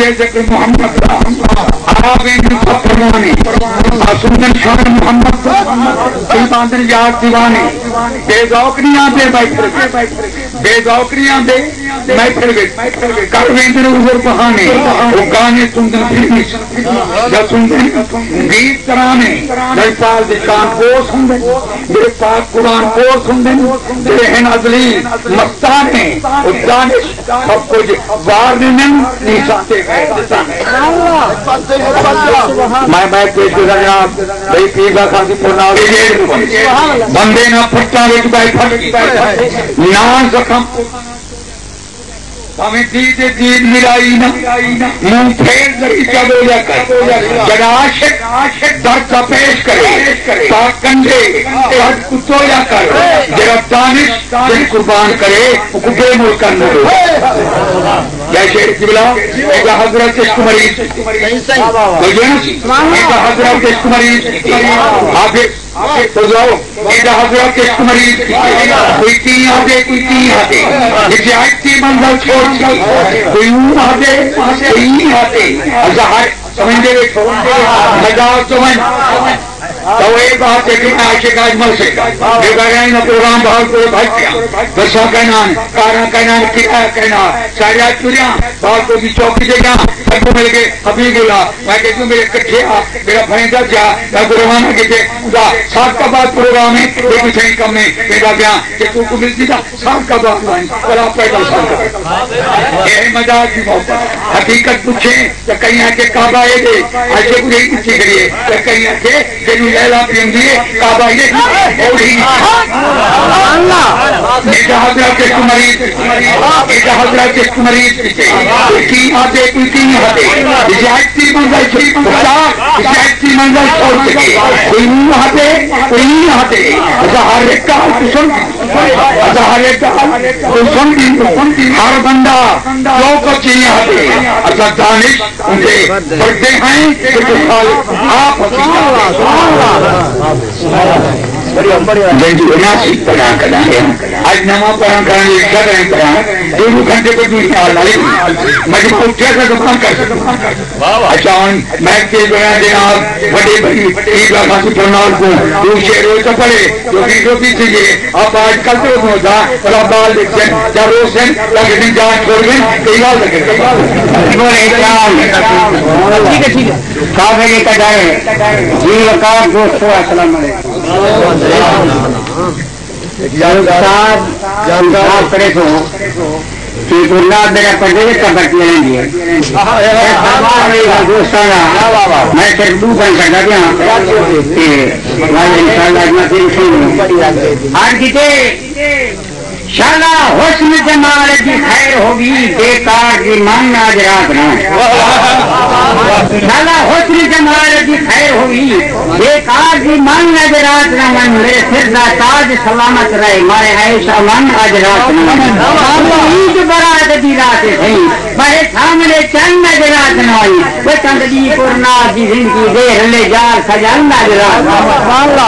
یہ ذکر محمد فرمانے سنن شان محمد سلطان یاد دیوانے بے ذوقریاں دے بے ذوقریاں دے محفل کر ویندر حضور بہانے وہ گانے سندن پھرنی جب سندن گیت ترانے میرے پاس کان پوس ہوں میرے پاس قرآن پوس ہوں میرے ہیں ازلی مستانے دانش سب کچھ وار نہیں ساتے میں پیش کرا جناب بھائی پیزا خاصی پورنا بندے نہ پھٹا وچ بائی پھٹ نہ زخم ہمیں دید ملائی نہ منہ پھیر دریچہ دو جا کر جب عاشق در کا پیش کرے پاک کنڈے ہٹ کتو جا کر جب دانش دل قربان کرے بے ملک کرنے دو یا شیر قبلہ ایک حضرت عشق مریض ایک حضرت عشق مریض تو جاؤ ایک حضرت عشق مریض کوئی تین آتے کوئی تین آتے جسے آئیتی منزل چھوڑ کوئی اون آتے کوئی نہیں آتے ہر سمجھے بیٹھو مجاز سمجھ تو ایک بات ہے کہ میں عاشق آج مر سکتا یہ کہہ نا پروگرام بہت کو بھائی کیا بسوں کہنا کاراں کہنا کرایہ کہنا سارا چوریاں بہت کو بھی چوکی دے گا سب کو مل کے حبیب اللہ میں کہتی ہوں میرے کٹھے آ میرا بھیندا جا میں روانہ کہتے خدا سات کا بعد پروگرام ہے یہ کچھ نہیں کم ہے میرا بیان کہ تو کو ملتی تھا سات کا بعد لائن پر آپ پیدا سال یہ مزاج کی محبت حقیقت پوچھیں یا کہیں آ کے کعبہ ہے دے ایسے کو نہیں پوچھی کریے یا کہیں آ کے جنہوں لیلا پیم دیے کعبہ ہے اور ہی میرا حضرت عشق مریض میرا حضرت عشق مریض کی آتے کوئی تین آتے رجایتی منزل رجایتی منزل چھوڑ سکے کوئی نہیں آتے کوئی نہیں آتے ہر ایک کا سن ہر ایک کا سن ہر بندہ جو کچھ نہیں آتے اچھا دانش ان کے بڑھتے ہیں کہ آپ آج نواں پڑھا کرنے لکھا کریں پڑھا دو گھنٹے کو مجھے اٹھا کر دکان کر سکتا اچھا میں جناب بڑے بڑی عید خاصی پرنال کو دو شہروں سے پڑھے جو بھی چاہیے آپ آج کل تو ہوتا بال دیکھتے جب روشن لگے جان چھوڑ گئے کئی بار لگے ٹھیک ہے کافی لے کر جائے جی وقار دوستوں السلام علیکم کرے تو میرا پڑھے کبٹ لیں گے میں صرف دو بن سکتا شالا حسن جمال کی خیر ہوگی بیکار کی من آج رات نہ شالا حسن جمال کی خیر ہوگی بیکار کی من آج رات نہ من میرے سر کا تاج سلامت رہے مارے ایسا من آج رات نہ عید برات کی رات تھی بڑے سامنے چند آج رات نہ آئی وہ چندی پورنا کی زندگی دے رلے جار سجن آج رات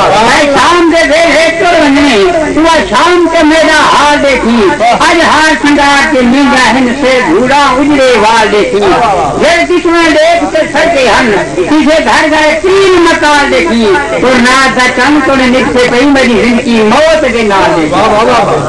شام دے دے تو شام کے میرا حال دیکھی آج ہار سنگار کے نیجا ہن سے بھوڑا اجڑے وال دیکھی یہ کشمے دیکھ کے سجے ہن پیچھے گھر گئے تین مکان دیکھی تو ناد کا چند تو نکتے پئی میری زندگی موت کے نال دیکھی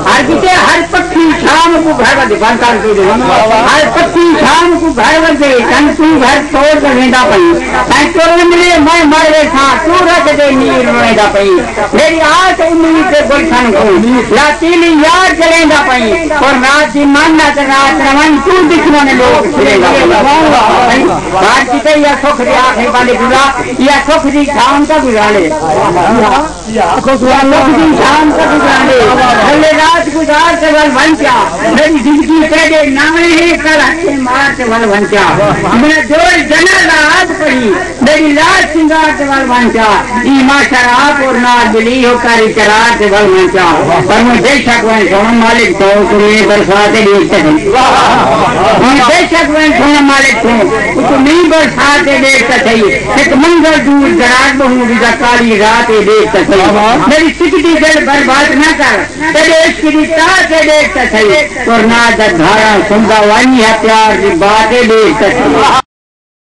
ہر کسی ہر پکی شام کو گھر کا دکان کر دے ہر پکی شام کو گھر دے چند تو گھر توڑ کر ویندا پئی تو ملے میں مر گئے تھا تو رکھ دے نیر ویندا پئی میری آس امید سے گلشن کو لا تیلی یار چلیں گا پئی اور رات کی ماننا تو رات روان تو دکھنوں نے لوگ پھرے گا رات کی تو یا سکھ دی آخری والے گزا یا سکھ دی شام کا گزارے سکھ دی شام کا گزارے بھلے رات گزار سے ول بنچا میری زندگی پہلے نامے ہی کر ہاتھے مار سے ول بنچا میں دور جنازہ آج پڑھی میری رات سنگار سے ول بنچا ایما شراب اور نہ دلی ہو کر اقرار سے ول بنچا پر میں بے شک میں سونا مالک تو تمہیں برساتے دیکھتے تھے میں بے شک میں سونا مالک تو تمہیں برساتے دیکھتا تھے ایک منظر دور دراز بہوں بھی کالی رات دیکھتا تھے میری سکتی دل برباد نہ کر تیرے عشق کی تاتے دیکھتا تھے اور نہ دھارا سنگا وانی ہاتھ پیار کی باتیں بھی